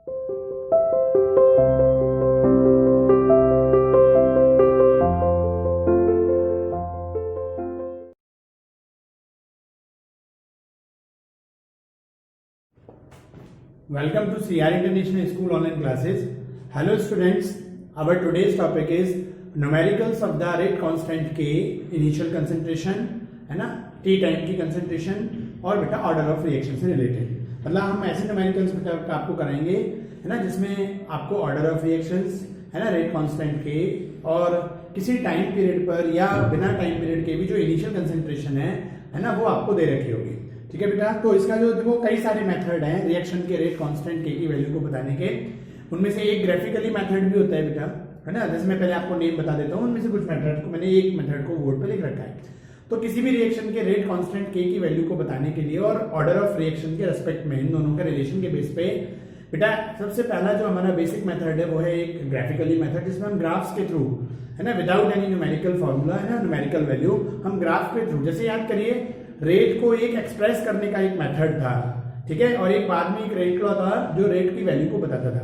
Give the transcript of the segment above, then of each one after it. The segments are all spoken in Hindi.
Welcome to CR International School online classes. Hello students, our today's topic is numericals of the rate constant K, initial concentration है ना, T टाइम की concentration और बेटा ऑर्डर ऑफ रिएक्शन से रिलेटेड। मतलब हम ऐसे न्यूमेरिकल्स बेटा आपको कराएंगे है ना, जिसमें आपको ऑर्डर ऑफ रिएक्शंस है ना, रेट कांस्टेंट के और किसी टाइम पीरियड पर या बिना टाइम पीरियड के भी जो इनिशियल कंसेंट्रेशन है ना, वो आपको दे रखी होगी। ठीक है बेटा, तो इसका जो देखो कई सारे मेथड हैं रिएक्शन के रेट कांस्टेंट के की वैल्यू को बताने के। उनमें से एक ग्राफिकली मेथड भी होता है बेटा, है ना, जैसे मैं पहले आपको नेम बता देता हूँ। उनमें से कुछ मेथड को मैंने एक मेथड को बोर्ड पे लिख रखा है। तो किसी भी रिएक्शन के रेट कांस्टेंट के की वैल्यू को बताने के लिए और ऑर्डर ऑफ रिएक्शन के रेस्पेक्ट में इन दोनों के रिलेशन के बेस पे बेटा सबसे पहला जो हमारा बेसिक मेथड है वो है एक ग्राफिकली मेथड, जिसमें हम ग्राफ्स के थ्रू है ना, विदाउट एनी न्यूमेरिकल फॉर्मूला है ना, न्यूमेरिकल वैल्यू हम ग्राफ के थ्रू, जैसे याद करिए रेट को एक एक्सप्रेस करने का एक मेथड था, ठीक है, और एक बाद में एक रेट लॉ था जो रेट की वैल्यू को बताता था।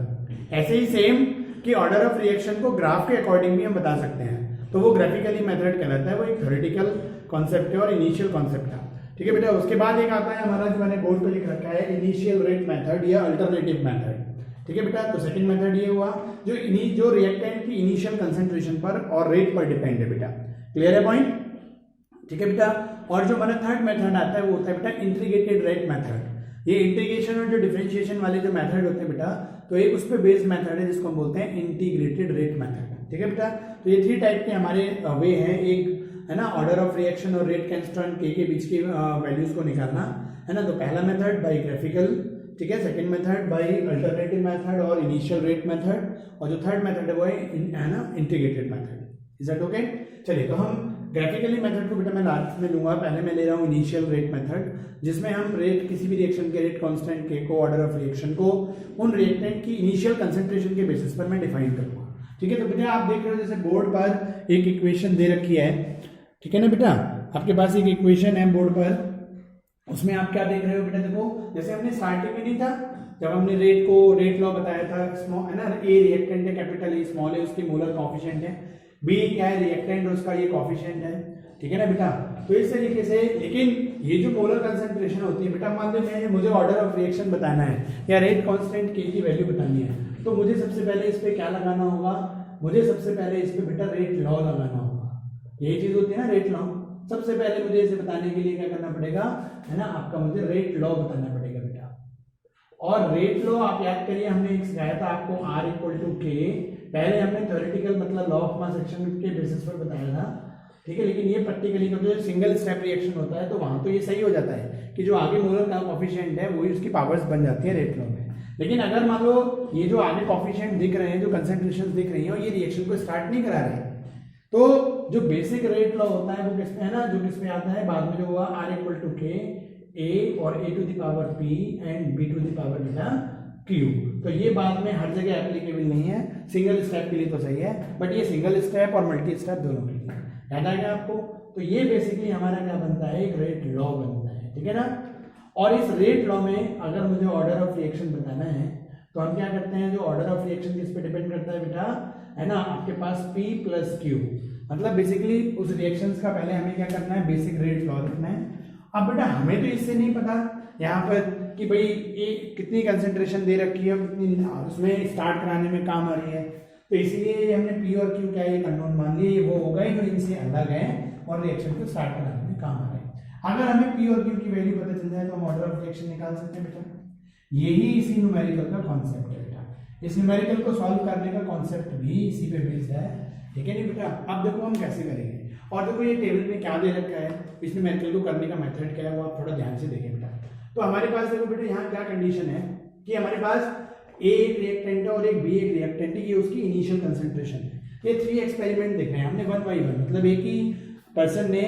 ऐसे ही सेम कि ऑर्डर ऑफ रिएक्शन को ग्राफ के अकॉर्डिंग भी हम बता सकते हैं, तो वो ग्राफिकली मेथड कहलाता है। वो एक थ्योरेटिकल कॉन्सेप्ट है और इनिशियल कॉन्सेप्ट था। ठीक है बेटा, उसके बाद एक आता है हमारा जो मैंने बोर्ड पे लिख रखा है इनिशियल रेट मेथड या अल्टरनेटिव मेथड। ठीक है बेटा, तो सेकंड मेथड ये हुआ जो रिएक्टेंट की इनिशियल कंसेंट्रेशन पर और रेट पर डिपेंड है बेटा। क्लियर है पॉइंट? ठीक है बेटा, और जो हमारा थर्ड मेथड आता है वो होता है बेटा इंटीग्रेटेड रेट मेथड। ये इंटीग्रेशन और जो डिफरेंशिएशन वाले जो मेथड होते हैं बेटा, तो एक उस पर बेस्ड मेथड है जिसको हम बोलते हैं इंटीग्रेटेड रेट मेथड। ठीक है बेटा, तो ये 3 टाइप के हमारे वे हैं। एक है ना ऑर्डर ऑफ रिएक्शन और रेट कांस्टेंट के बीच की वैल्यूज को निकालना है ना। तो पहला मेथड बाय ग्राफिकल, ठीक है, second method by alternative method और इनिशियल रेट मेथड, और जो थर्ड मेथड है वो है ना integrated method. Is that okay? चलिए, तो हम ग्राफिकली मेथड को बेटा मैं लास्ट में लूंगा। पहले मैं ले रहा हूँ इनिशियल रेट मेथड, जिसमें हम रेट किसी भी रिएक्शन के रेट कांस्टेंट के को, ऑर्डर ऑफ रिएक्शन को उन रिएक्टेंट की इनिशियल कंसेंट्रेशन के बेसिस पर मैं डिफाइन करूंगा। ठीक है, तो बेटा आप देख रहे हो जैसे बोर्ड पर एक इक्वेशन दे रखी है, ठीक है ना बेटा, आपके पास एक इक्वेशन है बोर्ड पर। उसमें आप क्या देख रहे हो बेटा, देखो जैसे हमने स्टार्टिंग में नहीं था जब हमने रेट लॉ बताया था, स्मॉल है ना, ए रिएक्टेंट है, कैपिटल ए, स्मॉल ए उसकी मोलर कोएफिशिएंट है, बी क्या है रिएक्टेंट उसका ये कोएफिशिएंट है। ठीक है ना बेटा, तो इस तरीके से, लेकिन ये जो मोलर कंसंट्रेशन होती है बेटा, मान लो मुझे ऑर्डर ऑफ रिएक्शन बताना है या रेट कांस्टेंट के की वैल्यू बतानी है, तो मुझे सबसे पहले इस पे क्या लगाना होगा, मुझे सबसे पहले इस पे बेटा रेट लॉ लगाना होगा। यही चीज होती है ना रेट लॉ। सबसे पहले मुझे इसे बताने के लिए क्या करना पड़ेगा, है ना, आपका मुझे रेट लॉ बताना पड़ेगा बेटा। और रेट लॉ आप याद करिए, हमने एक सिखाया था आपको R इक्वल टू के, पहले हमने थ्योरेटिकल मतलब लॉ ऑफ मास एक्शन के बेसिस पर बताया था। ठीक है, लेकिन ये प्रैक्टिकली का जो सिंगल स्टेप रिएक्शन होता है तो वहां तो ये सही हो जाता है कि जो आगे मोलर का कोएफिशिएंट है वही उसकी पावर्स बन जाती है रेट लॉ में। लेकिन अगर मान लो ये जो आगे कोएफिशिएंट दिख रहे हैं, जो कंसेंट्रेशन दिख रही है, और ये रिएक्शन को स्टार्ट नहीं करा रहे, तो जो बेसिक रेट लॉ होता है वो किसमें है ना, जो किसमें आता है बाद में जो हुआ R इक्वल टू के ए और a to the power p and b to the power बेटा q। तो ये बाद में हर जगह एप्लीकेबल नहीं है, सिंगल स्टेप के लिए तो सही है, बट ये सिंगल स्टेप और मल्टी स्टेप दोनों के लिए। याद आ गया आपको? तो ये बेसिकली हमारा क्या बनता है, एक रेट लॉ बनता है। ठीक है ना, और इस रेट लॉ में अगर मुझे ऑर्डर ऑफ रिएक्शन बताना है तो हम क्या करते हैं, जो ऑर्डर ऑफ रिएक्शन किस पे डिपेंड करता है बेटा, है ना, आपके पास P प्लस Q, मतलब बेसिकली उस रिएक्शंस का पहले हमें क्या करना है, बेसिक रेट लॉ लिखना है। अब बेटा हमें तो इससे नहीं पता यहाँ पर कि भाई ये कितनी कंसेंट्रेशन दे रखी है, कितनी उसमें स्टार्ट कराने में काम आ रही है, तो इसीलिए हमने P और Q क्या है अननोन मान लिए, वो हो गए, इनसे अलग है और रिएक्शन को स्टार्ट कराने में काम आ रहा है। अगर हमें P और Q की वैल्यू पता चल जाए तो हम ऑर्डर ऑफ रिएक्शन निकाल सकते हैं बेटा। यही इसी न्यूमेरिकल का कॉन्सेप्ट है बेटा, इस न्यूमेरिकल को सॉल्व करने का कॉन्सेप्ट भी इसी पे बेस्ड है। ठीक है नहीं बेटा, अब देखो हम कैसे करेंगे, और देखो ये टेबल में क्या दे रखा है, इस न्यूमेरिकल को करने का मेथड क्या है वो आप थोड़ा ध्यान से देखें बेटा। तो हमारे पास देखो बेटा यहाँ क्या कंडीशन है कि हमारे पास A एक रिएक्टेंट है और एक B एक रिएक्टेंट है, ये उसकी इनिशियल कंसेंट्रेशन है। ये 3 एक्सपेरिमेंट देख रहे हैं हमने 1 by 1, मतलब एक ही पर्सन ने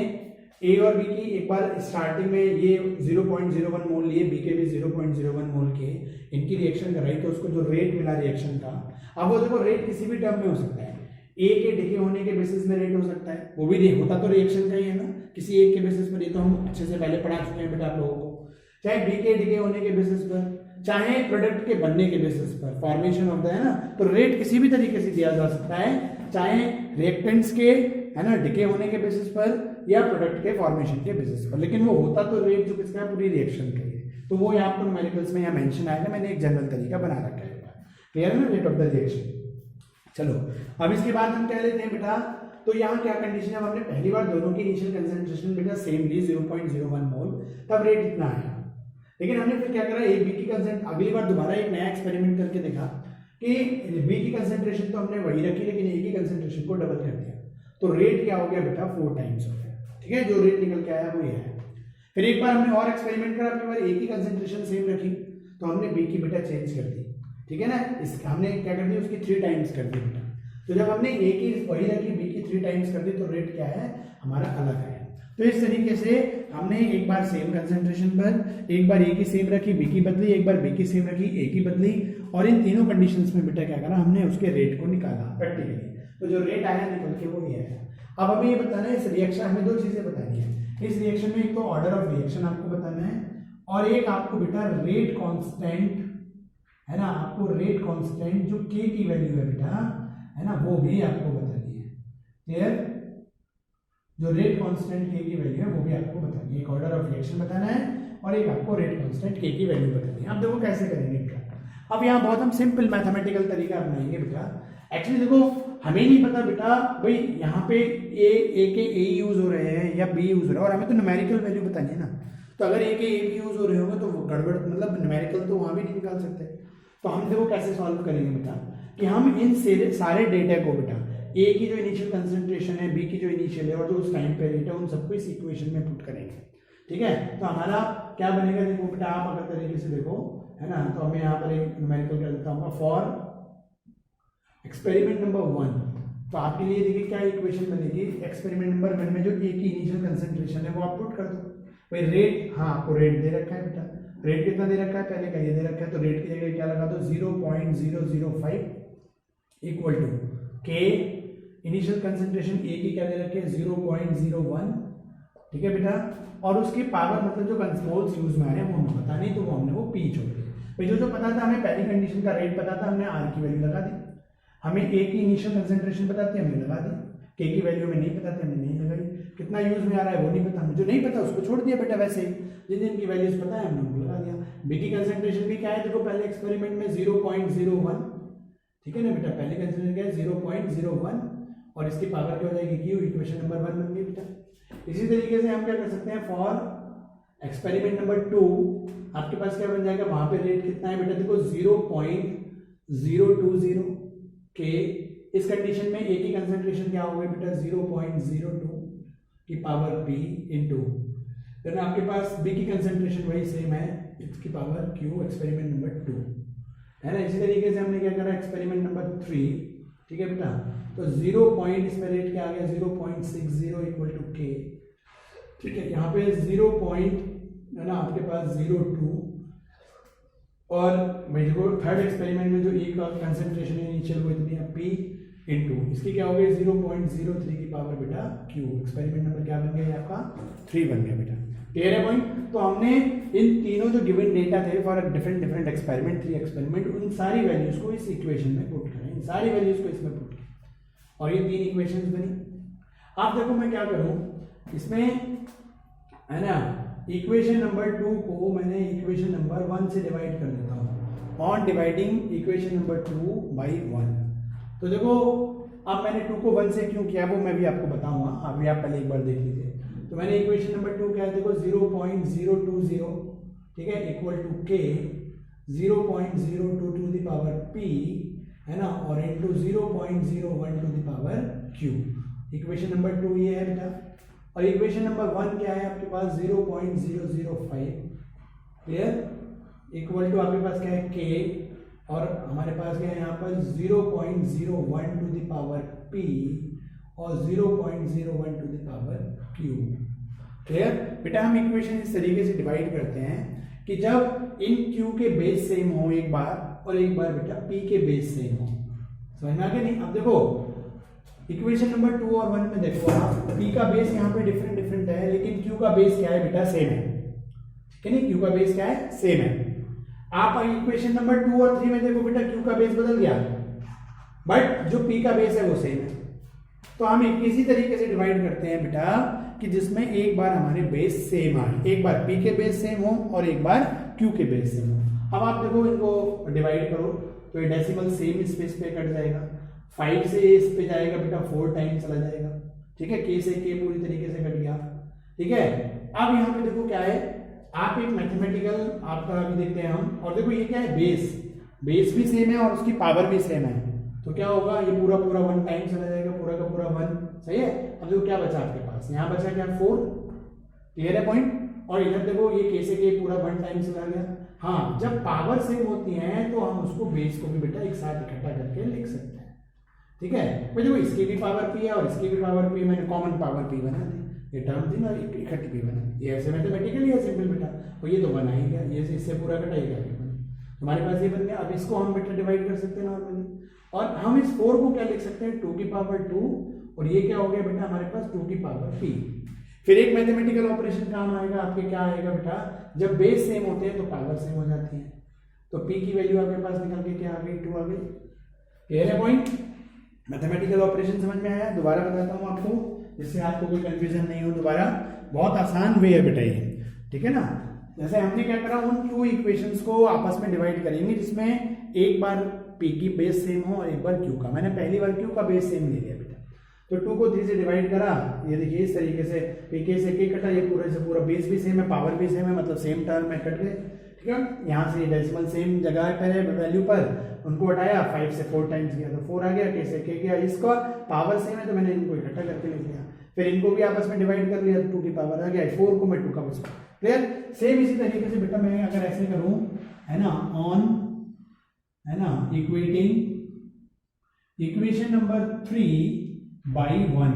A और B की एक बार स्टार्टिंग में ये 0.01 मोल लिए, B के भी 0.01 मोल के, इनकी रिएक्शन कराई तो उसको जो रेट मिला रिएक्शन का। अब वो देखो रेट किसी भी टर्म में हो सकता है, A के डिके होने के बेसिस में रेट हो सकता है, वो भी होता तो रिएक्शन का ही है ना, किसी एक के बेसिस पर, ये तो हम अच्छे से पहले पढ़ा चुके हैं बेटा आप लोगों को। चाहे B के डिके होने के बेसिस पर, चाहे प्रोडक्ट के बनने के बेसिस पर, फॉर्मेशन ऑफ द, है ना, तो रेट किसी भी तरीके से दिया जा सकता है, चाहे रिएक्टेंट्स के, है ना, डिके होने के बेसिस पर या प्रोडक्ट के फॉर्मेशन के बेसिस पर, लेकिन वो होता तो रेट जो किसका है, पूरी रिएक्शन का ही, तो वो यहाँ पर न्यूमेरिकल्स में यहाँ मेंशन आएगा, मैंने एक जनरल तरीका बना रखा है। क्लियर है ना, रेट ऑफ द रिएक्शन। चलो अब इसके बाद हम क्या लेते हैं बेटा, तो यहाँ क्या कंडीशन है, हमने पहली बार दोनों की इनिशियल कंसंट्रेशन बेटा सेम ली 0.01 मोल, तब रेट इतना आया। लेकिन हमने फिर क्या करा, ए बी की कंसेंट, अगली बार दोबारा एक नया एक्सपेरिमेंट करके देखा कि बी की कंसेंट्रेशन तो हमने वही रखी, लेकिन ए की कंसेंट्रेशन को डबल कर दिया, तो रेट क्या हो गया बेटा, 4 टाइम्स हो गया। ठीक है, जो रेट निकल के आया वो ये है। फिर एक बार हमने और एक्सपेरिमेंट करा, अपनी बार ए की कंसेंट्रेशन सेम रखी, तो हमने बी की बेटा चेंज कर दी। ठीक है ना, इस हमने क्या कर दी, उसकी 3 टाइम्स कर दी बेटा। तो जब हमने ए की वही रखी, बी की 3 टाइम्स कर दी, तो रेट क्या है हमारा अलग है। तो इस तरीके से हमने एक बार सेम कंसंट्रेशन पर, एक बार ए की सेम रखी, बी की बदली, एक बार बी की सेम रखी, ए की बदली, और इन तीनों कंडीशंस में बेटा क्या करा, हमने उसके रेट को निकाला प्रैक्टिकली। तो जो रेट आया निकल के वो ये है। अब हमें ये बताना है, इस रिएक्शन हमें 2 चीजें बतानी है इस रिएक्शन में, एक तो ऑर्डर ऑफ रिएक्शन आपको बताना है, और एक आपको बेटा रेट कांस्टेंट, है ना, आपको रेट कांस्टेंट जो के की वैल्यू है बेटा, है ना, वो भी आपको बतानी है। क्लियर, जो रेट कांस्टेंट के की वैल्यू है वो भी आपको बतानी है। एक ऑर्डर ऑफ रिएक्शन बताना है और एक आपको रेट कांस्टेंट के की वैल्यू बतानी है। अब देखो कैसे करेंगे इनका। अब यहाँ बहुत हम सिंपल मैथमेटिकल तरीका अपनाएंगे बेटा। एक्चुअली देखो हमें नहीं पता बेटा भाई यहाँ पे ए के ए यूज हो रहे हैं या बी यूज हो रहा है, और हमें तो न्यूमेरिकल वैल्यू बतानी है ना। तो अगर ए के ए बी यूज हो रहे होंगे तो गड़बड़, मतलब न्यूमेरिकल तो वहाँ भी नहीं निकाल सकते। तो हम देखो कैसे सॉल्व करेंगे बेटा, कि हम इन सारे डेटा को बेटा, ए की जो इनिशियल कंसंट्रेशन है, बी की जो इनिशियल है, और जो उस टाइम पे रेट है, उन सबको इस इक्वेशन में पुट करेंगे। ठीक है, तो हमारा क्या बनेगा, देखो बेटा आप अगर तरीके से देखो, है ना, तो हमें यहाँ पर एक न्यूमेरिकल कर देता हूँ फॉर एक्सपेरिमेंट नंबर 1। तो आपके लिए देखिए क्या इक्वेशन बनेगी, एक्सपेरिमेंट नंबर 1 में जो ए की इनिशियल कंसंट्रेशन है वो आप पुट कर दो। भाई रेट, हाँ आपको रेट दे रखा है बेटा, रेट कितना दे रखा है, पहले का ये दे रखा है, तो रेट की जगह क्या लगा दो, 0.005 इक्वल टू के इनिशियल कंसंट्रेशन ए की क्या दे रखी है 0.01। ठीक है बेटा, और उसकी पावर मतलब जो मोल्स यूज में आ रहे हैं वो हमें पता नहीं, तो वो हमने वो पी छोड़ दी। भाई जो पता था, हमें पहली कंडीशन का रेट पता था, हमने आर की वैल्यू लगा दी। हमें ए की इनिशियल कंसंट्रेशन पता थी, हमने लगा दी। के की वैल्यू में नहीं पता थी, हमने नहीं लगाई। कितना यूज में आ रहा है वो नहीं पता, हमें जो नहीं पता उसको छोड़ दिया बेटा। वैसे ही जिन जिन की वैल्यूज पता है हमने उनको लगा दिया। बी की कंसंट्रेशन भी क्या है, देखो पहले एक्सपेरिमेंट में 0.01। ठीक है ना बेटा, पहले कंसंट्रेशन क्या है 0.01, और इसकी पावर क्या हो जाएगी क्यू, इक्वेशन नंबर 1 बन गई बेटा। इसी तरीके से हम क्या कर सकते हैं, फॉर एक्सपेरिमेंट नंबर 2 आपके पास क्या बन जाएगा, वहां पे रेट कितना है बेटा, देखो 0.020 के। इस कंडीशन में ए की कंसंट्रेशन क्या हो गई बेटा 0.02 की पावर पी इंटू, देन आपके पास बी की कंसंट्रेशन वही सेम है, इसकी पावर क्यू, एक्सपेरिमेंट नंबर 2 है ना। इसी तरीके से हमने क्या करा एक्सपेरिमेंट नंबर 3। ठीक है बेटा, तो 0 पॉइंट, इसमें रेट क्या आ गया 0.60 इक्वल टू के। ठीक है, यहाँ पे 0 पॉइंट है ना आपके पास 0.2, और भाई देखो थर्ड एक्सपेरिमेंट में जो ए का कंसंट्रेशन है इनिशियल वो इतनी है पी इंटू, इसकी क्या हो गई 0.03 की पावर बेटा क्यू। एक्सपेरिमेंट नंबर क्या बन गया आपका 3 बन गया बेटा। क्लियर है पॉइंट। तो हमने इन तीनों जो गिवन डेटा थे फॉर डिफरेंट एक्सपेरिमेंट, 3 एक्सपेरिमेंट, उन सारी वैल्यूज को इस इक्वेशन में पुट करें, इन सारी वैल्यूज को इसमें पुट करें, और ये 3 इक्वेशंस बनी। आप देखो मैं क्या करूं इसमें, है ना, इक्वेशन नंबर 2 को मैंने इक्वेशन नंबर 1 से डिवाइड कर देता हूं, on dividing equation number 2 by 1। तो देखो अब मैंने 2 को 1 से क्यों किया वो मैं भी आपको बताऊंगा, अभी आप पहले एक बार देख लीजिए। तो मैंने इक्वेशन नंबर 2 क्या है, देखो 0.020, ठीक है, इक्वल टू के 0.022 टू द पावर पी, है ना, और into 0.01 to the power Q. Equation number 2 ये है बेटा, और इक्वेशन नंबर 1 क्या है आपके पास 0.005। क्लियर, इक्वल टू आपके पास क्या है के, और हमारे पास क्या है यहाँ पर 0.01 टू द पावर पी और 0.01 to the power Q. Clear बेटा, हम इक्वेशन इस तरीके से डिवाइड करते हैं कि जब इन क्यू के बेस सेम हो एक बार, और एक बार बेटा पी के बेस सेम हो। समझ में आ गया नहीं। अब देखो इक्वेशन नंबर 2 और 1 में देखो आप, पी का बेस यहाँ पे डिफरेंट है, लेकिन क्यू का बेस क्या है बेटा सेम है। ठीक है नहीं, क्यू का बेस क्या है सेम है। आप इक्वेशन नंबर 2 और 3 में देखो बेटा Q का बेस बदल गया, बट जो P का बेस है वो सेम है। तो हम इसी तरीके से डिवाइड करते हैं बेटा कि जिसमें एक बार हमारे बेस सेम आए, एक बार P के बेस सेम हो और एक बार Q के बेस सेम हो। अब आप देखो इनको डिवाइड करो तो ये डेसिमल सेम स्पेस पे कट जाएगा, 5 से इस पे जाएगा बेटा 4 टाइम चला जाएगा, ठीक है, K से K पूरी तरीके से कट गया, ठीक है। अब यहाँ पे देखो क्या है, आप एक मैथमेटिकल आपका अभी देखते हैं हम, और देखो ये क्या है, बेस भी सेम है और उसकी पावर भी सेम है, तो क्या होगा, ये पूरा 1 टाइम चला जाएगा, पूरा का पूरा 1, सही है। अब देखो क्या बचा आपके पास, यहाँ बचा क्या 4, क्लियर है पॉइंट, और इधर देखो ये K से K पूरा 1 टाइम चला गया। हाँ, जब पावर सेम होती है तो हम उसको बेस को भी बेटा एक साथ इकट्ठा करके लिख सकते हैं, ठीक है। भाई देखो इसकी भी पावर P है और इसकी भी पावर P, मैंने कॉमन पावर P बना दी, ये टर्म थी ना इकट्ठी P बना, ये ऐसे मैथमेटिकली है सिंपल बेटा, और ये तो बना ही गया, ये इससे पूरा कटाएगा, हमारे पास ये बन गया। अब इसको हम बेटा डिवाइड कर सकते हैं नॉर्मली, और हम इस 4 को क्या लिख सकते हैं 2 की पावर 2, और ये क्या हो गया बेटा हमारे पास 2 की पावर P। फिर एक मैथमेटिकल ऑपरेशन काम आएगा आपके, क्या आएगा बेटा, जब बेस सेम होते हैं तो पावर सेम हो जाती है, तो P की वैल्यू आपके पास निकल के क्या आ गई 2 आ गई, क्लियर है पॉइंट। मैथमेटिकल ऑपरेशन समझ में आया, दोबारा बताता हूँ आपको जिससे आपको कोई कंफ्यूजन नहीं हो, दोबारा बहुत आसान वे है बेटा ये, ठीक है ना। जैसे हमने क्या करा, उन 2 इक्वेशंस को आपस में डिवाइड करेंगे जिसमें एक बार P की बेस सेम हो और एक बार Q का, मैंने पहली बार Q का बेस सेम ले लिया बेटा, तो 2 को 3 से डिवाइड करा, ये देखिए इस तरीके से K से K कटा, ये पूरे से पूरा बेस भी सेम है, पावर भी सेम है, मतलब सेम टर्म में कट गए, ठीक है। यहाँ से डेसिमल सेम जगह पर है वैल्यू पर, उनको हटाया, 5 से 4 टाइम्स गया तो 4 आ गया, K से K गया, इसका पावर सेम है तो मैंने इनको इकट्ठा करके लिख लिया, फिर इनको भी आपस में डिवाइड कर लिया तो 2 की पावर आ गया, 4 को मैं 2 का बस, क्लियर। सेम इसी तरीके से बेटा मैं अगर ऐसे करूं, है ना, ऑन, है ना, equating equation number 3 by 1,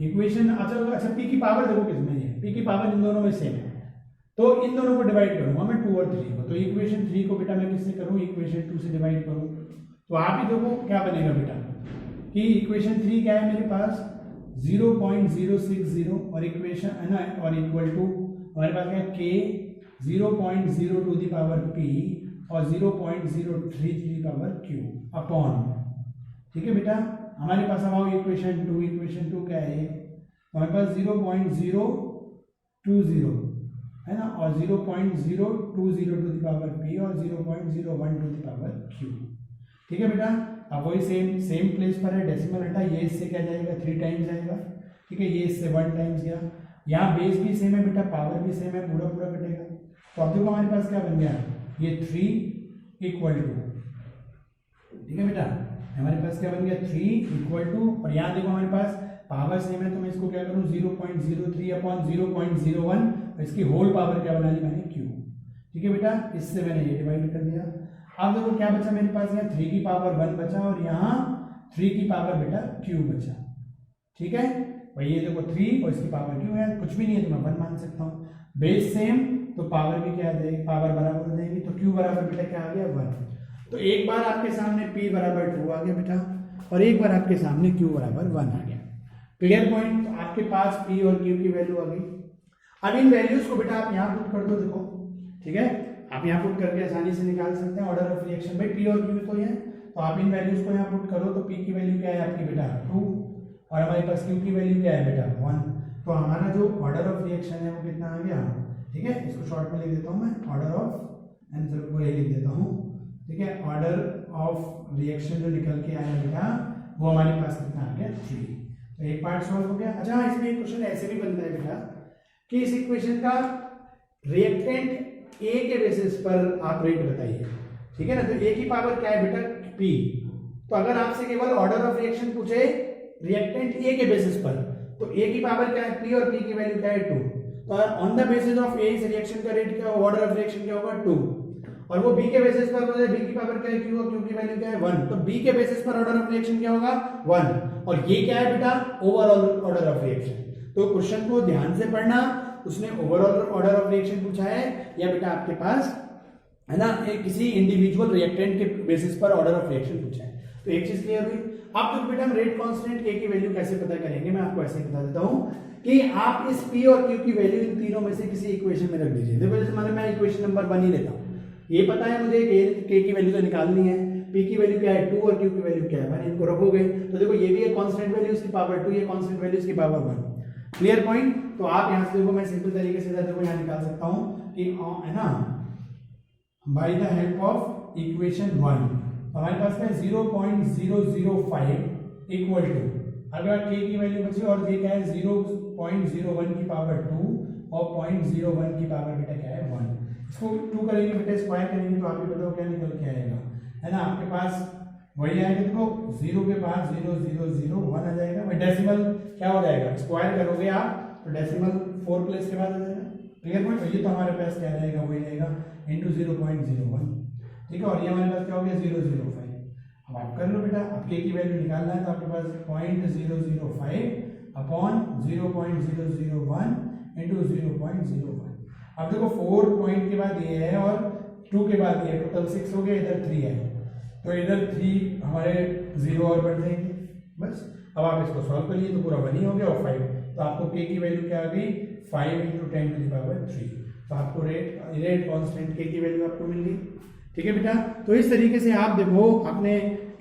equation अच्छा P की पावर देखो किसमें है, P की पावर इन दोनों में सेम है, तो इन दोनों को डिवाइड करूंगा मैं 2 और 3 को, तो इक्वेशन 3 को बेटा मैं किससे करूं, इक्वेशन 2 से डिवाइड करूं, तो आप ही देखो क्या बनेगा बेटा कि इक्वेशन 3 क्या है मेरे पास 0.060, और इक्वेशन है ना, और इक्वल टू हमारे पास क्या K 0.0 to the power P और 0.033 to the power Q upon, ठीक है बेटा। हमारे पास अब आओ इक्वेशन 2 क्या है, हमारे पास 0.020 है ना, और 0.020 टू दी पावर P और 0.01 टू दी पावर Q, ठीक है बेटा। अब वही सेम प्लेस पर है, डेसिमल हटा, ये इससे क्या जाएगा 3 टाइम्स जाएगा, ठीक है, ये इससे 1 टाइम्स गया, यहाँ बेस भी सेम है बेटा, पावर भी सेम है, पूरा कटेगा, तो अब देखो हमारे पास क्या बन गया, ये 3 इक्वल टू, ठीक है बेटा, हमारे पास क्या बन गया 3 इक्वल टू, और यहाँ देखो हमारे पास पावर सेम है तो मैं इसको क्या करूँ 0.03 अपॉन 0.01, और इसकी होल पावर क्या बना ली मैंने Q, ठीक है बेटा, इससे मैंने ये डिवाइड कर दिया। अब देखो क्या बचा मेरे पास, यहाँ 3 की पावर 1 बचा और यहाँ 3 की पावर बेटा Q बचा, ठीक है भाई, ये देखो 3 और इसकी पावर Q है, कुछ भी नहीं है तो मैं 1 मान सकता हूँ, बेस सेम तो पावर भी क्या आ जाएगी, पावर बराबर हो जाएगी, तो Q बराबर बेटा क्या आ गया 1। तो एक बार आपके सामने P बराबर 2 आ गया बेटा, और एक बार आपके सामने Q बराबर 1 आ गया, क्लियर पॉइंट। तो आपके पास P और Q की वैल्यू आ गई। अब इन वैल्यूज को बेटा आप यहाँ पुट कर दो, देखो ठीक है, आप यहाँ पुट करके आसानी से निकाल सकते हैं ऑर्डर ऑफ रिएक्शन, भाई P और Q तो है, तो आप इन वैल्यूज को यहाँ पुट करो, तो P की वैल्यू क्या है आपकी बेटा 2, और हमारे पास Q की वैल्यू क्या है बेटा 1, तो हमारा जो ऑर्डर ऑफ रिएक्शन है वो कितना आ गया, ठीक है, इसको शॉर्ट में लिख देता हूँ मैं, ऑर्डर ऑफ आंसर को ये लिख देता हूँ, ठीक है, ऑर्डर ऑफ रिएक्शन जो निकल के आया बेटा वो हमारे पास कितना आ गया 3। तो एक पार्ट सॉल्व हो गया। अच्छा इसमें एक क्वेश्चन ऐसे भी बनता है बेटा कि इस इक्वेशन का रिएक्टेंट A के बेसिस पर आप रेट बताइए, ठीक है ना, तो A की पावर क्या है बेटा P, तो अगर आपसे केवल ऑर्डर ऑफ रिएक्शन पूछे रिएक्टेंट A के बेसिस पर, तो A की पावर क्या है P और P की वैल्यू क्या है 2, तो on the basis of A इस रिएक्शन का रेट क्या होगा, ऑर्डर ऑफ रिएक्शन क्या होगा 2, और वो B के बेसिस पर बोले B की पावर क्या है Q और Q की वैल्यू क्या है 1, तो B के बेसिस पर ऑर्डर ऑफ रिएक्शन क्या होगा 1, और ये क्या है बेटा ओवरऑल ऑर्डर ऑफ रिएक्शन। तो क्वेश्चन को ध्यान से पढ़ना, उसने ओवरऑल ऑर्डर ऑफ रिएक्शन पूछा है या बेटा आपके पास है ना एक किसी इंडिविजुअल रिएक्टेंट के बेसिस पर ऑर्डर ऑफ रिएक्शन पूछा है। तो एक चीज क्लियर हुई। अब तो बेटा हम रेट कांस्टेंट K की वैल्यू कैसे पता करेंगे, मैं आपको ऐसे बता देता हूं कि आप इस P और Q की वैल्यू इन तीनों में से किसी इक्वेशन में रख दीजिए। देखो जैसे मैं इक्वेशन नंबर 1 ही लेता हूं, ये पता है मुझे के की वैल्यू तो निकालनी है, पी की वैल्यू क्या है 2 और क्यू की वैल्यू क्या है 1, इनको रखोगे तो देखो ये भी है कांस्टेंट वैल्यू इसकी पावर 2, ये कांस्टेंट वैल्यू इसकी पावर 1। Clear point. तो आप यहाँ से देखो मैं सिंपल तरीके से देखो यहाँ निकाल सकता हूँ कि है ना, by the help of equation 1 हमारे पास है 0.005 इक्वल टू, अगर के की वैल्यू बची और ये क्या है 0.01 की पावर 2 और 0.01 की पावर बेटा क्या है 1। इसको 2 करेंगे बेटा स्क्वायर करेंगे तो आप ही बताओ क्या निकल के आएगा, है ना, आपके पास वही आएगा, देखो 0 के बाद 0.001 आ जाएगा, वही डेसिमल क्या हो जाएगा, स्क्वायर करोगे आप तो डेसिमल 4 प्लेस के बाद आ जाएगा। Clear point. ये तो हमारे पास क्या रहेगा, वही रहेगा इंटू 0.01, ठीक है, और ये हमारे पास क्या हो गया 0.05। अब आप कर लो बेटा, अब के की वैल्यू निकालना है तो आपके पास 0.005 अपॉन 0.001 इंटू 0.01। अब देखो 4 पॉइंट के बाद ये है और 2 के बाद ये, टोटल 6 हो गया, इधर 3 है तो इधर 3 हमारे 0 और बढ़ जाएंगे बस। अब आप इसको सॉल्व करिए तो पूरा 1 ही हो गया और 5, तो आपको के की वैल्यू क्या आ गई 5 इंटू 10 टू द पावर 3, तो आपको रेट कांस्टेंट के की वैल्यू आपको मिल गई। ठीक है बेटा, तो इस तरीके से आप देखो अपने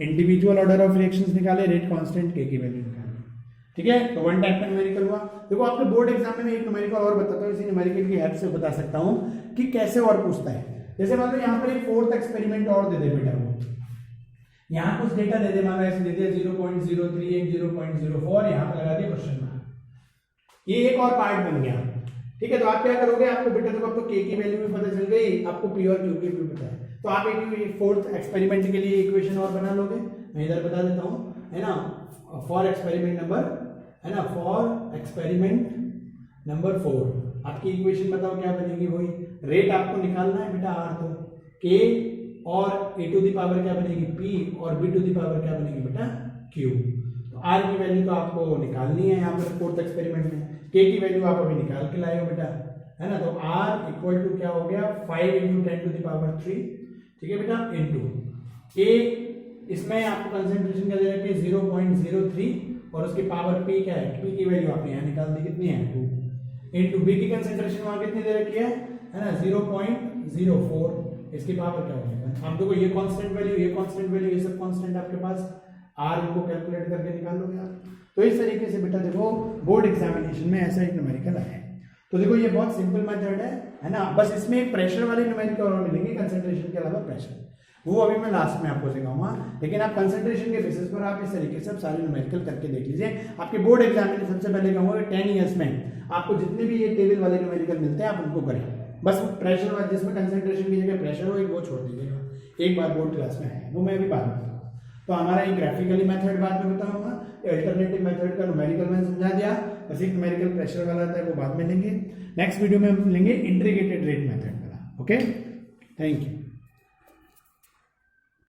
इंडिविजुअल ऑर्डर ऑफ रिएक्शंस निकाले, रेट कांस्टेंट के की वैल्यू निकाले। ठीक है, तो 1 टाइप का न्यूमेरिकल हुआ। देखो आपके बोर्ड एग्जाम में मैं एक न्यूमेरिकल और बताता हूँ, इसी न्यूमेरिकल की हेल्प से बता सकता हूँ कि कैसे और पूछता है। जैसे मान लो यहाँ पर एक 4th एक्सपेरिमेंट और दे दे बेटा, वो यहाँ कुछ डेटा दे दे, मान लो ऐसे दे दिया 0.038 0.04, यहाँ पर लगा दिया क्वेश्चन मार्क, ये एक और पार्ट बन गया। ठीक है, तो आप क्या करोगे, आपको बेटा देखो आपको के की वैल्यू भी पता चल गई, आपको पी और क्यू की भी पता है, तो आप एक 4th एक्सपेरिमेंट के लिए इक्वेशन और बना लोगे। मैं इधर बता देता हूँ, है ना, फॉर एक्सपेरिमेंट नंबर, है ना, फॉर एक्सपेरिमेंट नंबर 4 आपकी इक्वेशन बताओ क्या बनेगी, वही रेट आपको निकालना है बेटा आर, तो के और ए टू दी पावर क्या बनेगी पी और बी टू दी पावर क्या बनेगी बेटा क्यू। तो आर की वैल्यू तो आपको निकालनी है यहाँ पर 4th एक्सपेरिमेंट में, के की वैल्यू आप अभी निकाल के लाए हो बेटा, है ना, तो आर इक्वल टू क्या हो गया 5 इंटू 10 टू द पावर 3, ठीक है बेटा, इंटू ए, इसमें आपको कंसेंट्रेशन क्या दे रखी है 0.03 और उसकी पावर पी क्या है, पी की वैल्यू आपने यहाँ निकाल दी कितनी है 2, इंटू बी की कंसेंट्रेशन वहां कितनी दे रखी है ना 0.04, इसकी पावर क्या हो जाएगा। आप देखो ये कांस्टेंट वैल्यू, ये कांस्टेंट वैल्यू, ये सब कांस्टेंट आपके पास, आर इनको कैलकुलेट करके निकाल लोगे आप। तो इस तरीके से बेटा देखो बोर्ड एग्जामिनेशन में ऐसा एक न्यूमेरिकल आया है। तो देखो ये बहुत सिंपल मेथड है ना, बस इसमें एक प्रेशर वाले न्यूमेरिकल और मिलेंगे, कंसंट्रेशन के अलावा प्रेशर, वो अभी मैं लास्ट में आपको सिखाऊंगा, लेकिन आप कंसंट्रेशन के बेसिस पर आप इस तरीके से सारे न्यूमेरिकल करके देख लीजिए। आपके बोर्ड एग्जाम में सबसे पहले कहूँगा 10 ईयर्स में आपको जितने भी ये टेबल वाले न्यूमेरिकल मिलते हैं आप उनको करें, बस प्रेशर वाला जिसमें कंसंट्रेशन की जगह प्रेशर हो एक वो छोड़ दीजिएगा, एक बार बोर्ड क्लास में है वो मैं भी बाद में बताऊँगा। तो हमारा एक ग्राफिकली मेथड बाद में बताऊंगा, अल्टरनेटिव मेथड का न्यूमेरिकल मैंने समझा दिया, बस एक न्यूमेरिकल प्रेशर वाला आता है वो बाद में लेंगे। नेक्स्ट वीडियो में हम लेंगे इंटीग्रेटेड रेट मेथड वाला। Okay, thank you.